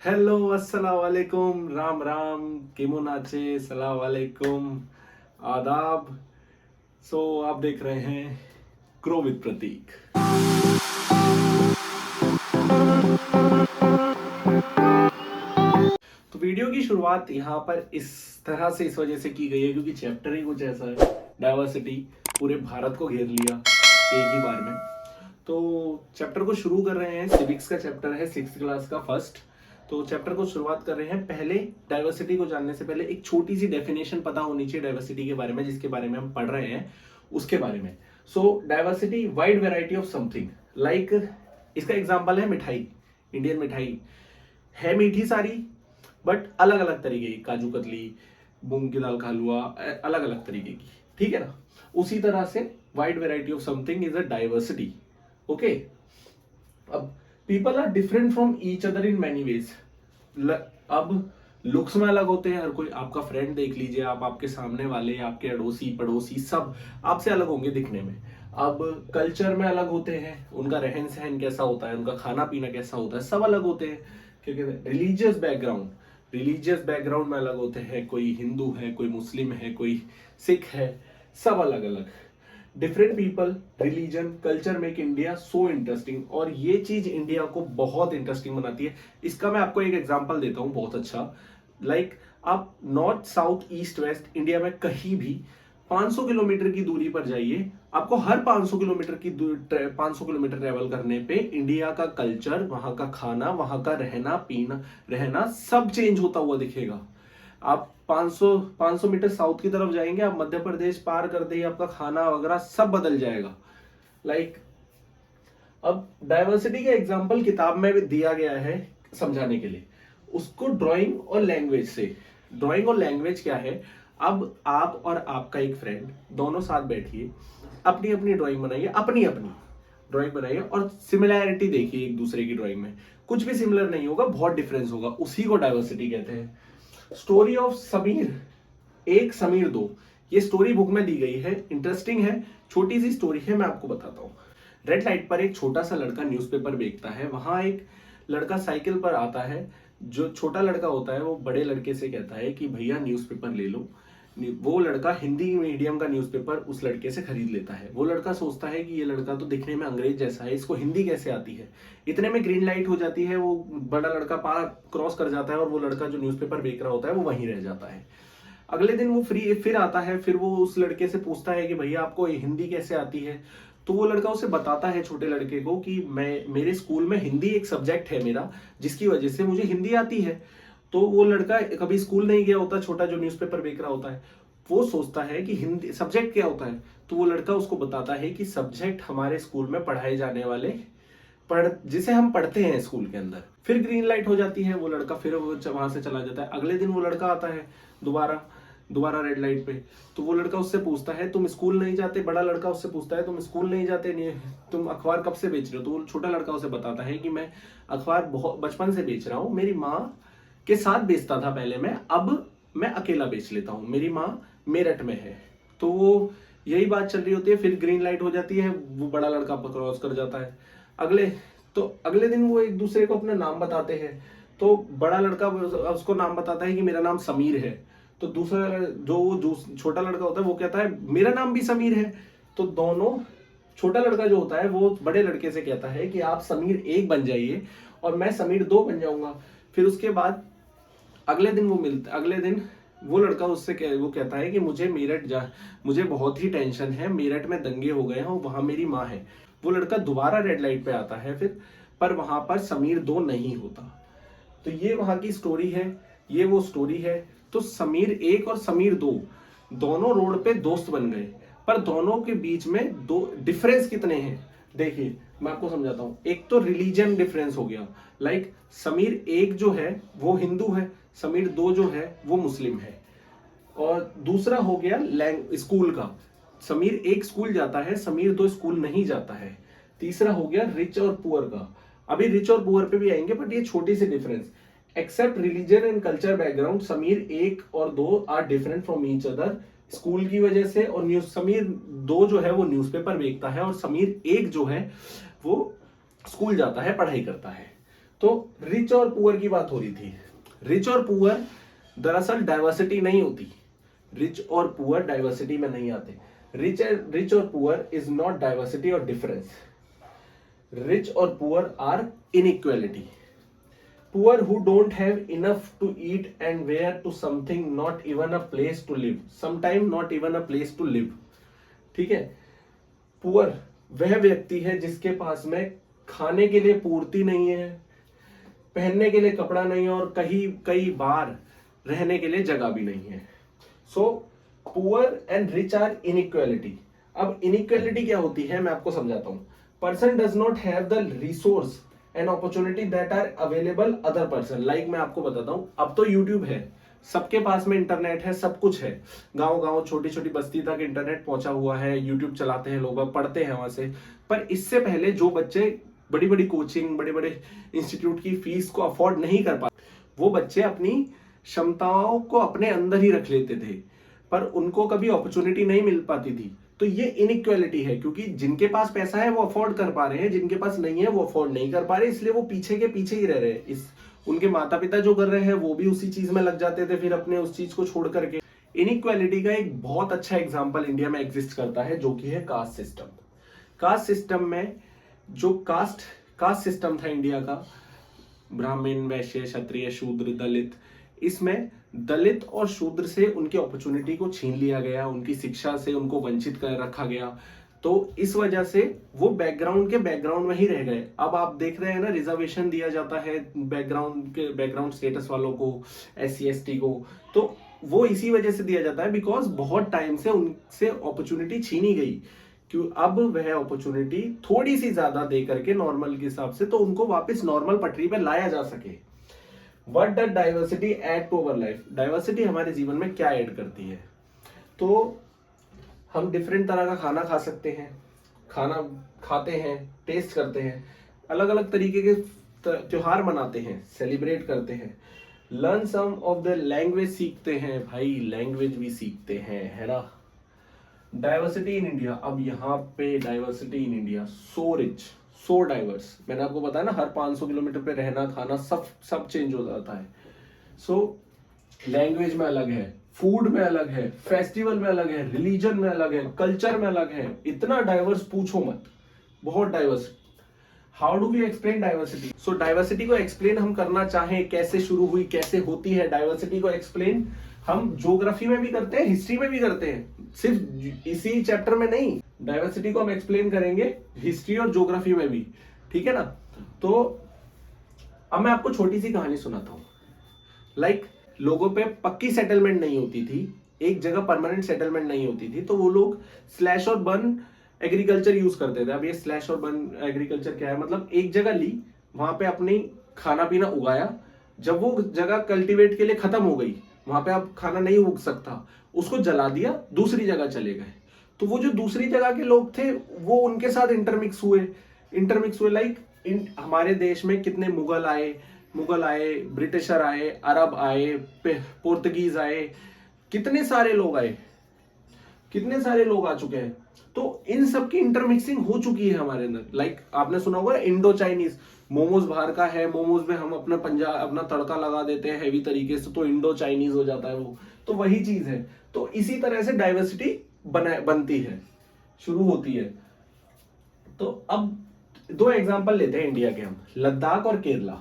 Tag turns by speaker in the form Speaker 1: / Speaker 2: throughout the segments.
Speaker 1: Hello अस्सलाम वालेकुम राम राम केमन आचे सलाम वालेकुम आदाब। आप देख रहे हैं ग्रो विद प्रतीक। तो वीडियो की शुरुआत यहाँ पर इस तरह से इस वजह से की गई है क्योंकि चैप्टर ही कुछ ऐसा है। डाइवर्सिटी पूरे भारत को घेर लिया एक ही बार में। तो चैप्टर को शुरू कर रहे हैं। सिविक्स का चैप्टर है 6th क्लास का फर्स्ट। तो चैप्टर को शुरुआत कर रहे हैं। पहले डाइवर्सिटी को जानने से पहले एक छोटी सी डेफिनेशन पता होनी चाहिए डाइवर्सिटी के बारे में, जिसके बारे में हम पढ़ रहे हैं उसके बारे में। Diversity wide variety of something like, इसका एग्जांपल है मिठाई। इंडियन मिठाई है मीठी सारी, बट अलग अलग तरीके की, काजू कतली, मूंग की दाल का हलवा, अलग अलग तरीके की, ठीक है ना। उसी तरह से wide variety of something is a diversity. Okay, अब people are different from each other in many ways. अब लुक्स में अलग होते हैं हर कोई। आपका फ्रेंड देख लीजिए, आप आपके सामने वाले, आपके अड़ोसी पड़ोसी सब आपसे अलग होंगे दिखने में। अब कल्चर में अलग होते हैं, उनका रहन सहन कैसा होता है, उनका खाना पीना कैसा होता है, सब अलग होते हैं। क्योंकि रिलीजियस बैकग्राउंड में अलग होते हैं। कोई हिंदू है, कोई मुस्लिम है, कोई सिख है, सब अलग अलग। Different people, religion, culture make India so interesting. और ये चीज इंडिया को बहुत इंटरेस्टिंग बनाती है। इसका मैं आपको एक एग्जांपल देता हूँ बहुत अच्छा। लाइक आप north south east west India में कहीं भी 500 किलोमीटर की दूरी पर जाइए, आपको हर 500 किलोमीटर की 500 किलोमीटर ट्रेवल करने पे इंडिया का कल्चर, वहां का खाना, वहां का रहना पीना, रहना सब चेंज होता हुआ दिखेगा। आप 500 मीटर साउथ की तरफ जाएंगे, आप मध्य प्रदेश पार कर दे, आपका खाना वगैरह सब बदल जाएगा। लाइक अब डाइवर्सिटी का एग्जांपल किताब में भी दिया गया है समझाने के लिए, उसको ड्राइंग और लैंग्वेज से। ड्राइंग और लैंग्वेज क्या है? अब आप और आपका एक फ्रेंड दोनों साथ बैठिए, अपनी अपनी ड्राइंग बनाइए, अपनी अपनी ड्राइंग बनाइए और सिमिलैरिटी देखिए एक दूसरे की ड्राइंग में। कुछ भी सिमिलर नहीं होगा, बहुत डिफरेंस होगा, उसी को डाइवर्सिटी कहते हैं। स्टोरी ऑफ समीर एक समीर दो, ये स्टोरी बुक में दी गई है, इंटरेस्टिंग है, छोटी सी स्टोरी है, मैं आपको बताता हूँ। रेड लाइट पर एक छोटा सा लड़का न्यूज़पेपर बेचता है। वहां एक लड़का साइकिल पर आता है। जो छोटा लड़का होता है वो बड़े लड़के से कहता है कि भैया न्यूज़पेपर ले लो। वो लड़का हिंदी मीडियम का न्यूज़पेपर उस लड़के से खरीद लेता है। वो लड़का सोचता है कि ये लड़का तो दिखने में अंग्रेज जैसा है, इसको हिंदी कैसे आती है। इतने में ग्रीन लाइट हो जाती है, वो बड़ा लड़का पार क्रॉस कर जाता है और वो लड़का जो न्यूज़पेपर बेच रहा होता है वो वहीं रह जाता है। अगले दिन वो फिर आता है, फिर वो उस लड़के से पूछता है कि भैया आपको हिंदी कैसे आती है। तो वो लड़का उसे बताता है छोटे लड़के को कि मैं, मेरे स्कूल में हिंदी एक सब्जेक्ट है मेरा, जिसकी वजह से मुझे हिंदी आती है। तो वो लड़का कभी स्कूल नहीं गया होता, छोटा जो न्यूज़पेपर बेच रहा होता है, वो सोचता है कि हिंदी सब्जेक्ट क्या होता है। तो वो लड़का उसको बताता है कि सब्जेक्ट हमारे स्कूल में पढ़ाए जाने वाले जिसे हम पढ़ते हैं स्कूल के अंदर। फिर ग्रीन लाइट हो जाती है, वो लड़का फिर वहां से चला जाता है। अगले दिन वो लड़का आता है दोबारा दोबारा रेड लाइट पे। तो वो लड़का उससे पूछता है तुम स्कूल नहीं जाते, बड़ा लड़का उससे पूछता है तुम स्कूल नहीं जाते, नहीं तुम अखबार कब से बेच रहे हो। तो वो छोटा लड़का उसे बताता है कि मैं अखबार बहुत बचपन से बेच रहा हूँ, मेरी माँ के साथ बेचता था पहले मैं, अब मैं अकेला बेच लेता हूँ, मेरी माँ मेरठ में है। तो वो यही बात चल रही होती है। फिर ग्रीन लाइट हो जाती है, वो बड़ा लड़का क्रॉस कर जाता है। अगले अगले दिन वो एक दूसरे को अपना नाम बताते हैं। तो बड़ा लड़का उसको नाम बताता है कि मेरा नाम समीर है। तो दूसरा जो छोटा लड़का होता है वो कहता है मेरा नाम भी समीर है। तो दोनों, छोटा लड़का जो होता है वो बड़े लड़के से कहता है कि आप समीर एक बन जाइए और मैं समीर दो बन जाऊंगा। फिर उसके बाद अगले दिन वो लड़का वो कहता है कि मुझे बहुत ही टेंशन है, मेरठ में दंगे हो गए हैं और वहां मेरी माँ है। वो लड़का दोबारा रेड लाइट पे आता है फिर, पर वहां पर समीर दो नहीं होता। तो ये वहां की स्टोरी है, ये वो स्टोरी है। तो समीर एक और समीर दो दोनों रोड पे दोस्त बन गए, पर दोनों के बीच में दो डिफरेंस कितने हैं देखिए, मैं आपको समझाता हूं। एक तो रिलीजन डिफरेंस हो गया, लाइक समीर एक जो है वो हिंदू है, समीर दो जो है वो मुस्लिम है। और दूसरा हो गया स्कूल का, समीर एक स्कूल जाता है, समीर दो स्कूल नहीं जाता है। तीसरा हो गया रिच और पुअर का। अभी रिच और पुअर पे भी आएंगे, बट ये छोटी सी difference. Except religion and culture background, Sameer एक और दो are different from each other school की वजह से। और समीर दो जो है वो न्यूज़पेपर बेचता है और समीर एक जो है वो स्कूल जाता है, पढ़ाई करता है। तो रिच और पुअर की बात हो रही थी। रिच और पुअर दरअसल डाइवर्सिटी नहीं होती, रिच और पुअर डाइवर्सिटी में नहीं आते। रिच और पुअर इज नॉट डाइवर्सिटी और डिफरेंस। रिच और poor are inequality. Poor who don't have enough to eat and wear to something, not even a place to live, sometime not even a place to live. ठीक है, poor वह व्यक्ति है जिसके पास में खाने के लिए पूर्ति नहीं है, पहनने के लिए कपड़ा नहीं है और कई बार रहने के लिए जगह भी नहीं है। So poor and rich are inequality. अब इनइक्वालिटी क्या होती है मैं आपको समझाता हूं। Person does not have the resource and opportunity that are available other person. Like मैं आपको बताता हूं, अब तो यूट्यूब है, सबके पास में इंटरनेट है, सब कुछ है, गांव गांव छोटी छोटी बस्ती तक इंटरनेट पहुंचा हुआ है, यूट्यूब चलाते हैं लोग, पढ़ते हैं वहां से। पर इससे पहले जो बच्चे बड़ी बड़ी कोचिंग, बड़े बड़े इंस्टीट्यूट की फीस को अफोर्ड नहीं कर पाते, वो बच्चे अपनी क्षमताओं को अपने अंदर ही रख लेते थे, पर उनको कभी अपॉर्चुनिटी नहीं मिल पाती थी। तो ये इनइक्वालिटी है, क्योंकि जिनके पास पैसा है वो अफोर्ड कर पा रहे हैं, जिनके पास नहीं है वो अफोर्ड नहीं कर पा रहे, इसलिए वो पीछे के पीछे ही रह रहे हैं। इस उनके माता पिता जो कर रहे हैं वो भी उसी चीज में लग जाते थे, फिर अपने उस चीज को छोड़ करके। इनइक्वालिटी का एक बहुत अच्छा एग्जाम्पल इंडिया में एग्जिस्ट करता है, जो कि है कास्ट सिस्टम। कास्ट सिस्टम में जो कास्ट सिस्टम था इंडिया का, ब्राह्मण, वैश्य, क्षत्रिय, शूद्र, दलित, इसमें दलित और शूद्र से उनकी अपॉर्चुनिटी को छीन लिया गया, उनकी शिक्षा से उनको वंचित कर रखा गया। तो इस वजह से वो बैकग्राउंड में ही रह गए। अब आप देख रहे हैं ना, रिजर्वेशन दिया जाता है बैकग्राउंड स्टेटस वालों को, SC ST को, तो वो इसी वजह से दिया जाता है बिकॉज बहुत टाइम से उनसे अपॉर्चुनिटी छीनी गई। क्यों? अब वह अपॉर्चुनिटी थोड़ी सी ज्यादा दे करके नॉर्मल के हिसाब से, तो उनको वापस नॉर्मल पटरी पे लाया जा सके। What does diversity add to our life? Diversity हमारे जीवन में क्या ऐड करती है? तो हम डिफरेंट तरह का खाना खा सकते हैं, खाना खाते हैं, टेस्ट करते हैं, अलग अलग तरीके के त्योहार मनाते हैं, सेलिब्रेट करते हैं, learn some of the language सीखते हैं, भाई लैंग्वेज भी सीखते हैं, है ना। डाइवर्सिटी इन इंडिया, अब यहाँ पे diversity in India so rich, so diverse. मैंने आपको बताया ना, हर 500 किलोमीटर पे रहना खाना सब चेंज हो जाता है। सो लैंग्वेज में अलग है, फूड में अलग है, फेस्टिवल में अलग है, रिलीजन में अलग है, कल्चर में अलग है, इतना डाइवर्स पूछो मत, बहुत diverse. How do we explain diversity? So diversity को एक्सप्लेन हम करना चाहें, कैसे शुरू हुई, कैसे होती है डाइवर्सिटी को एक्सप्लेन, हम ज्योग्राफी में भी करते हैं, हिस्ट्री में भी करते हैं, सिर्फ इसी चैप्टर में नहीं। डाइवर्सिटी को हम एक्सप्लेन करेंगे हिस्ट्री और ज्योग्राफी में भी, ठीक है ना। तो अब मैं आपको छोटी सी कहानी सुनाता हूं। लाइक लोगों पे पक्की सेटलमेंट नहीं होती थी, एक जगह परमानेंट सेटलमेंट नहीं होती थी, तो वो लोग स्लैश और बर्न एग्रीकल्चर यूज करते थे। अब ये स्लैश और बर्न एग्रीकल्चर क्या है? मतलब एक जगह ली, वहां पे अपनी खाना पीना उगाया, जब वो जगह कल्टीवेट के लिए खत्म हो गई, वहां पे अब खाना नहीं उग सकता, उसको जला दिया, दूसरी जगह चले गए। तो वो जो दूसरी जगह के लोग थे वो उनके साथ इंटरमिक्स हुए। लाइक हमारे देश में कितने मुगल आए, ब्रिटिशर आए, अरब आए, पोर्तुगीज आए, कितने सारे लोग आ चुके हैं। तो इन सब की इंटरमिक्सिंग हो चुकी है हमारे अंदर। लाइक आपने सुना होगा इंडो चाइनीज, मोमोज बाहर का है, मोमोज में हम अपना तड़का लगा देते हैं हैवी तरीके से, तो इंडो चाइनीज हो जाता है वो, तो वही चीज है। तो इसी तरह से डाइवर्सिटी बनती है, शुरू होती है। तो अब 2 एग्जांपल लेते हैं इंडिया के हम, लद्दाख और केरला।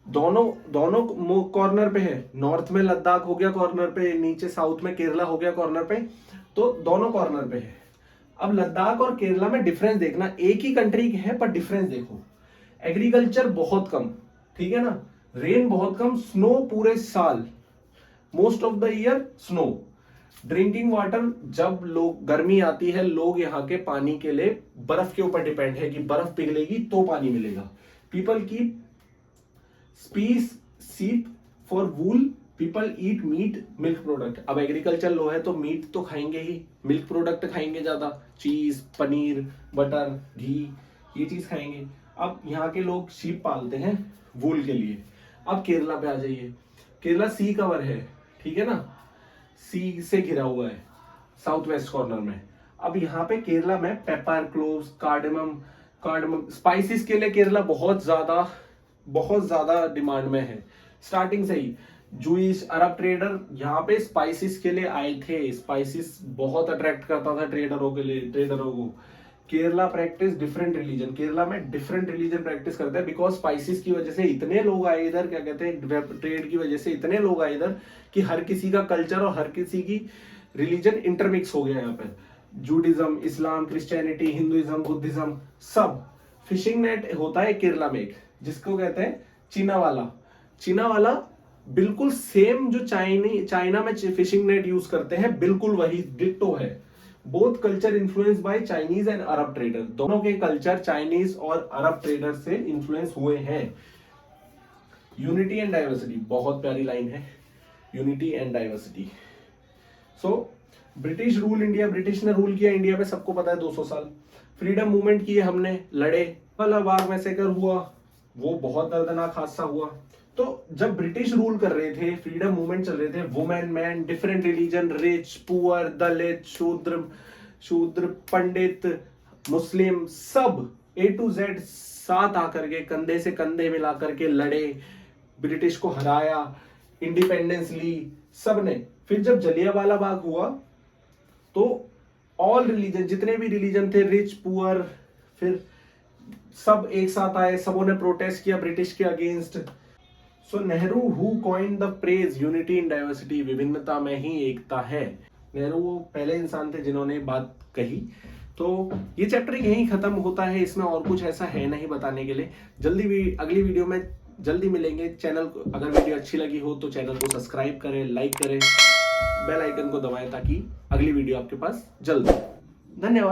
Speaker 1: दोनों कॉर्नर पे है, नॉर्थ में लद्दाख हो गया कॉर्नर पे, नीचे साउथ में केरला हो गया कॉर्नर पे, तो दोनों कॉर्नर पे है। अब लद्दाख और केरला में डिफरेंस देखना, एक ही कंट्री के है पर डिफरेंस देखो। एग्रीकल्चर बहुत कम, ठीक है ना, रेन बहुत कम, स्नो पूरे साल, most of the year snow. Drinking water, जब लोग गर्मी आती है, लोग यहाँ के पानी के लिए बर्फ के ऊपर डिपेंड है कि बर्फ पिघलेगी तो पानी मिलेगा। People keep sheep for wool, people eat meat, milk product. अब एग्रीकल्चर लो है तो मीट तो खाएंगे ही, मिल्क प्रोडक्ट खाएंगे ज्यादा, चीज, पनीर, बटर, घी, ये चीज खाएंगे। अब यहाँ के लोग शीप पालते हैं वूल के लिए। अब केरला पे आ जाइए, केरला सी कवर है, ठीक है ना, सी से घिरा हुआ है साउथ वेस्ट कॉर्नर में। अब यहाँ पे केरला में पेपर, क्लोव्स, कार्डमम स्पाइसेस के लिए केरला बहुत ज्यादा बहुत ज्यादा डिमांड में है स्टार्टिंग से ही। जूइश अरब ट्रेडर यहाँ पे स्पाइसेस के लिए आए थे, स्पाइसेस बहुत अट्रैक्ट करता था ट्रेडरों को। Kerala practice different religion, Kerala में डिफरेंट रिलीजन प्रैक्टिस करते हैं बिकॉज स्पाइसेस की वजह से इतने लोग आए इधर, क्या कहते हैं, ट्रेड की वजह से इतने लोग आए इधर कि हर किसी का कल्चर और हर किसी की रिलीजन इंटरमिक्स हो गया यहाँ पे। जूडिज्म, इस्लाम, क्रिश्चियनिटी, हिंदुइज्म, बुद्धिज्म, सब। फिशिंग नेट होता है केरला में एक, जिसको कहते हैं चीना वाला। चीना वाला बिल्कुल सेम जो चाइना में फिशिंग नेट यूज करते हैं, बिल्कुल वही डिट्टो है। Both culture influence by Chinese and Arab trader, दोनों के कल्चर चाइनीज और अरब ट्रेडर से इन्फ्लुएंस हुए हैं। यूनिटी एंड डाइवर्सिटी, बहुत प्यारी लाइन है, unity and diversity. So British rule India, British ने रूल किया इंडिया पे, सबको पता है 200 साल। फ्रीडम मूवमेंट किए हमने, लड़े, बाग मैसेकर हुआ, वो बहुत दर्दनाक हादसा हुआ। तो जब ब्रिटिश रूल कर रहे थे, फ्रीडम मूवमेंट चल रहे थे, women, man, different religion, rich, poor, Dalit, Shudra, Pandit, मुस्लिम, सब A to Z साथ आकर के कंधे से कंधे मिला करके लड़े, ब्रिटिश को हराया, इंडिपेंडेंस ली सबने। फिर जब जलियांवाला बाग हुआ तो ऑल रिलीजन, जितने भी रिलीजन थे, रिच, पुअर, फिर सब एक साथ आए, सबों ने प्रोटेस्ट किया ब्रिटिश के against. So Nehru who coined the phrase unity in diversity, विभिन्नता में ही एकता है। नेहरू वो पहले इंसान थे जिन्होंने बात कही। तो ये चैप्टर यहीं खत्म होता है, इसमें और कुछ ऐसा है नहीं बताने के लिए। अगली वीडियो में जल्दी मिलेंगे। चैनल को, अगर वीडियो अच्छी लगी हो तो चैनल को सब्सक्राइब करें, लाइक करें, बेल आइकन को दबाएं ताकि अगली वीडियो आपके पास जल्द। धन्यवाद।